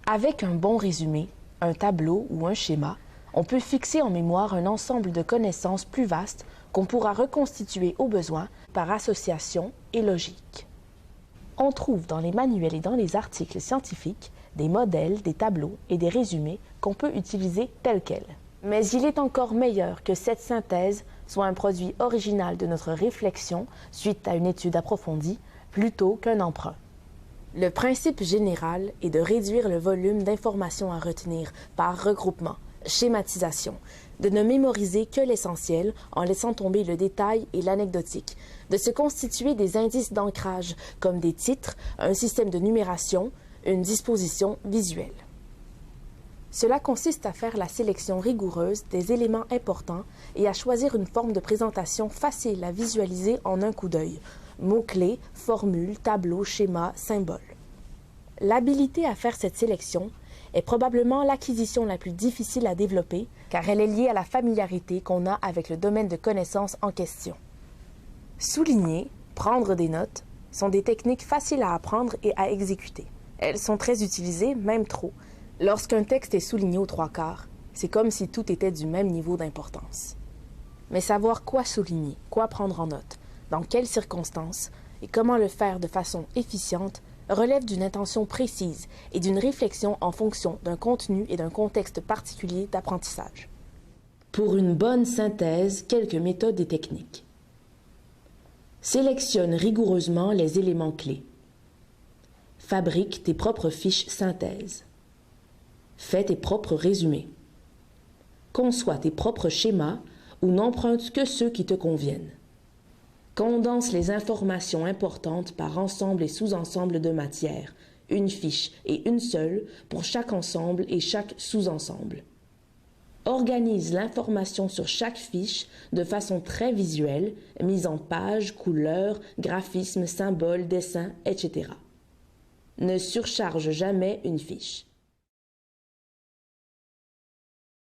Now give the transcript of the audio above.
Avec un bon résumé, un tableau ou un schéma, on peut fixer en mémoire un ensemble de connaissances plus vaste qu'on pourra reconstituer au besoin par association et logique. On trouve dans les manuels et dans les articles scientifiques des modèles, des tableaux et des résumés qu'on peut utiliser tels quels. Mais il est encore meilleur que cette synthèse soit un produit original de notre réflexion suite à une étude approfondie, plutôt qu'un emprunt. Le principe général est de réduire le volume d'informations à retenir par regroupement, schématisation, de ne mémoriser que l'essentiel en laissant tomber le détail et l'anecdotique, de se constituer des indices d'ancrage comme des titres, un système de numération, une disposition visuelle. Cela consiste à faire la sélection rigoureuse des éléments importants et à choisir une forme de présentation facile à visualiser en un coup d'œil. Mots-clés, formules, tableaux, schémas, symboles. L'habilité à faire cette sélection est probablement l'acquisition la plus difficile à développer car elle est liée à la familiarité qu'on a avec le domaine de connaissances en question. Souligner, prendre des notes, sont des techniques faciles à apprendre et à exécuter. Elles sont très utilisées, même trop. Lorsqu'un texte est souligné aux 3/4, c'est comme si tout était du même niveau d'importance. Mais savoir quoi souligner, quoi prendre en note, dans quelles circonstances et comment le faire de façon efficiente relève d'une intention précise et d'une réflexion en fonction d'un contenu et d'un contexte particulier d'apprentissage. Pour une bonne synthèse, quelques méthodes et techniques. Sélectionne rigoureusement les éléments clés. Fabrique tes propres fiches synthèse. Fais tes propres résumés. Conçois tes propres schémas ou n'emprunte que ceux qui te conviennent. Condense les informations importantes par ensemble et sous-ensemble de matière, une fiche et une seule pour chaque ensemble et chaque sous-ensemble. Organise l'information sur chaque fiche de façon très visuelle, mise en pages, couleurs, graphismes, symboles, dessins, etc. Ne surcharge jamais une fiche.